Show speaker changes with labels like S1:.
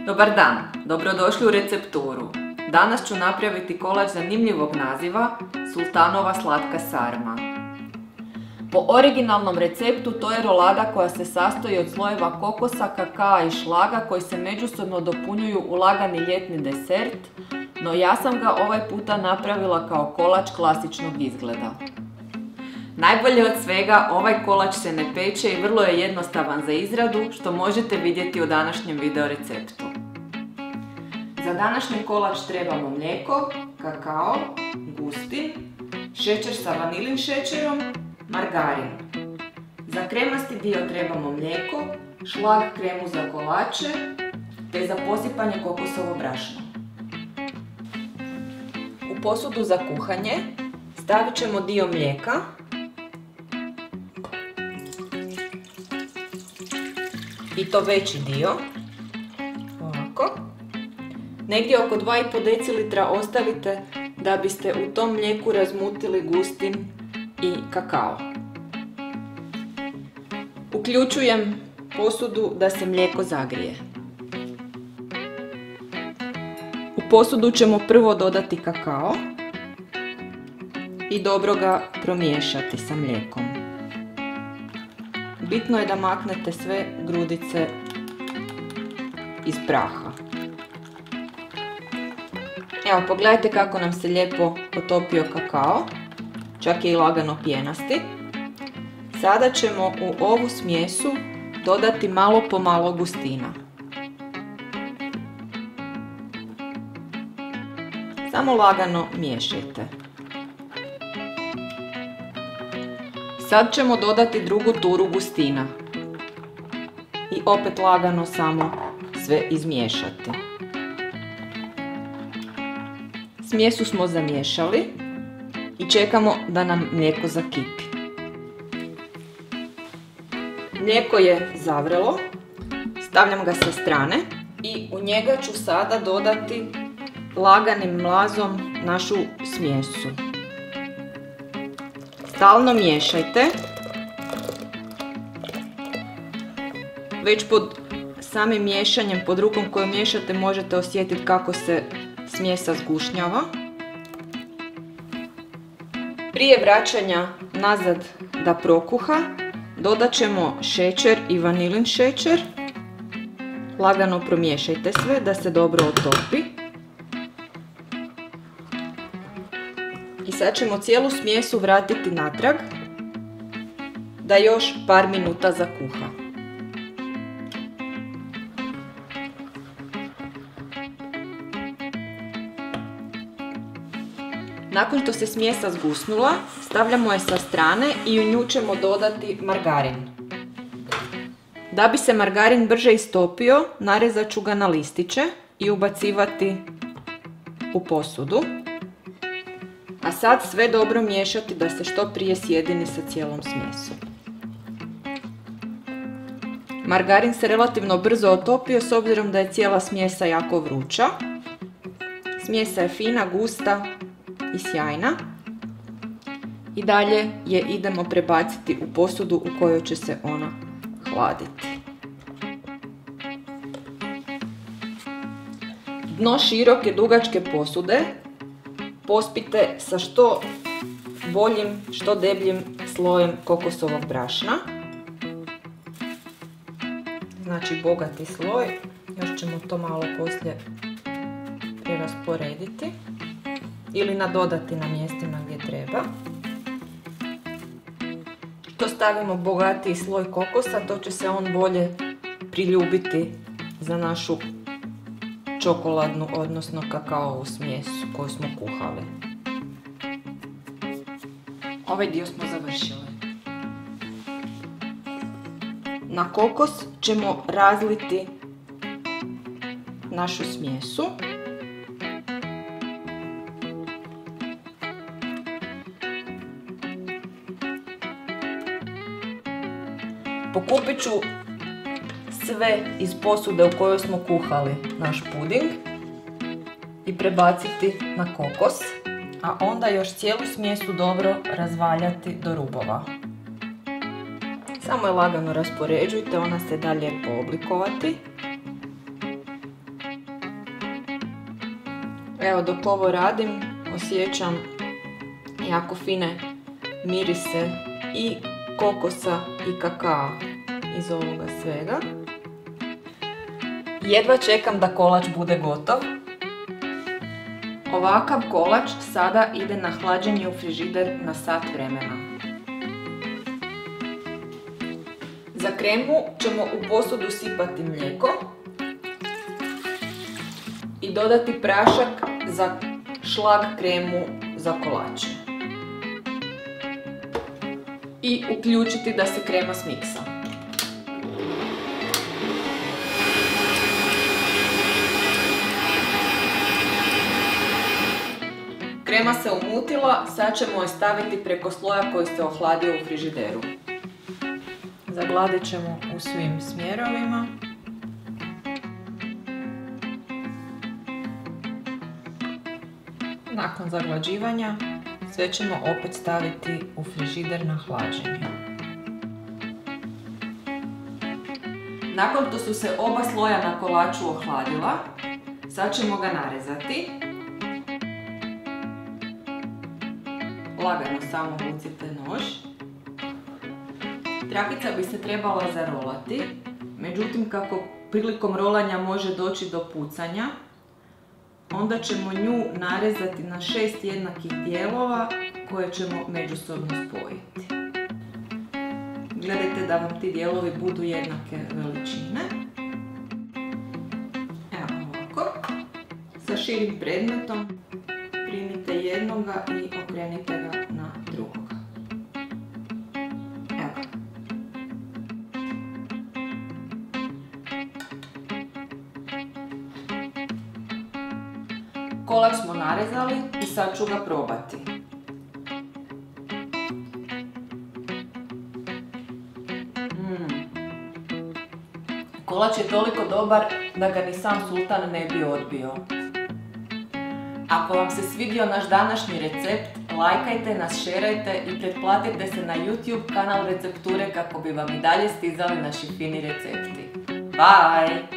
S1: Dobar dan, dobrodošli u recepturu. Danas ću napraviti kolač zanimljivog naziva Sultanova slatka sarma. Po originalnom receptu to je rolada koja se sastoji od slojeva kokosa, kakaa i šlaga koji se međusobno dopunjuju u lagani ljetni desert, no ja sam ga ovaj puta napravila kao kolač klasičnog izgleda. Najbolje od svega, ovaj kolač se ne peče i vrlo je jednostavan za izradu, što možete vidjeti u današnjem video receptu. Za današnji kolač trebamo mlijeko, kakao, gustin, šećer sa vanilin šećerom, margarin. Za kremasti dio trebamo mlijeko, šlag, kremu za kolače, te za posipanje kokosovo brašno. U posudu za kuhanje stavit ćemo dio mlijeka, i to veći dio, ovako. Negdje oko 2,5 decilitra ostavite da biste u tom mlijeku razmutili gustin i kakao. Uključujem posudu da se mlijeko zagrije. U posudu ćemo prvo dodati kakao i dobro ga promiješati sa mlijekom. Bitno je da maknete sve grudice iz praha. Evo, pogledajte kako nam se lijepo potopio kakao, čak je i lagano pjenasti. Sada ćemo u ovu smjesu dodati malo po malo gustina. Samo lagano miješajte. Sad ćemo dodati drugu turu gustina i opet lagano samo sve izmiješati. Smjesu smo zamiješali i čekamo da nam mlijeko zakipi. Mlijeko je zavrelo, stavljam ga sa strane i u njega ću sada dodati laganim mlazom našu smjesu. Stalno miješajte. Već pod samim miješanjem, pod rukom koju miješate, možete osjetiti kako se smjesa zgušnjava. Prije vraćanja nazad da prokuha, dodat ćemo šećer i vanilin šećer. Lagano promiješajte sve da se dobro otopi. I sad ćemo cijelu smjesu vratiti natrag da još par minuta zakuha. Nakon što se smjesa zgusnula, stavljamo je sa strane i u nju ćemo dodati margarin. Da bi se margarin brže istopio, narezat ću ga na listiće i ubacivati u posudu. A sad sve dobro miješati da se što prije sjedini sa cijelom smjesom. Margarin se relativno brzo otopio s obzirom da je cijela smjesa jako vruća. Smjesa je fina, gusta i sjajna. I dalje je idemo prebaciti u posudu u kojoj će se ona hladiti. Dno široke dugačke posude pospite sa što boljim, što debljim slojem kokosovog brašna. Znači bogati sloj. Još ćemo to malo poslije prerasporediti ili nadodati na mjestima gdje treba. Što stavimo bogatiji sloj kokosa, to će se on bolje priljubiti za našu čokoladnu, odnosno kakaovu smjesu koju smo kuhali. Ovaj dio smo završili. Na kokos ćemo razliti našu smjesu. Pokupit ću sve iz posude u kojoj smo kuhali naš puding i prebaciti na kokos, a onda još cijelu smjesu dobro razvaljati do rubova. Samo je lagano raspoređujte, ona se da lijepo oblikovati. Evo, dok ovo radim, osjećam jako fine mirise i kokosa i kakaa iz ovoga svega. Jedva čekam da kolač bude gotov. Ovakav kolač sada ide na hlađenje u frižider na sat vremena. Za kremu ćemo u posudu sipati mlijeko i dodati prašak za šlag kremu za kolače. I uključiti da se krema smiksa. Krema se umutila, sad ćemo je staviti preko sloja koji se ohladio u frižideru. Zagladit ćemo u svim smjerovima. Nakon zaglađivanja sve ćemo opet staviti u frižider na hlađenje. Nakon što su se oba sloja na kolaču ohladila, sad ćemo ga narezati. Lagano samo ucite nož. Trakica bi se trebala zarolati, međutim kako prilikom rolanja može doći do pucanja, onda ćemo nju narezati na 6 jednakih dijelova koje ćemo međusobno spojiti. Gledajte da vam ti dijelovi budu jednake veličine. Evo ovako. Sa širim predmetom primite jednoga i okrenite ga na drugoga. Evo. Kolač smo narezali i sad ću ga probati. Kolač je toliko dobar da ga ni sam sultan ne bi odbio. Ako vam se svidio naš današnji recept, lajkajte nas, šerajte i pretplatite se na YouTube kanal Recepture kako bi vam i dalje stizali naši fini recepti. Bye!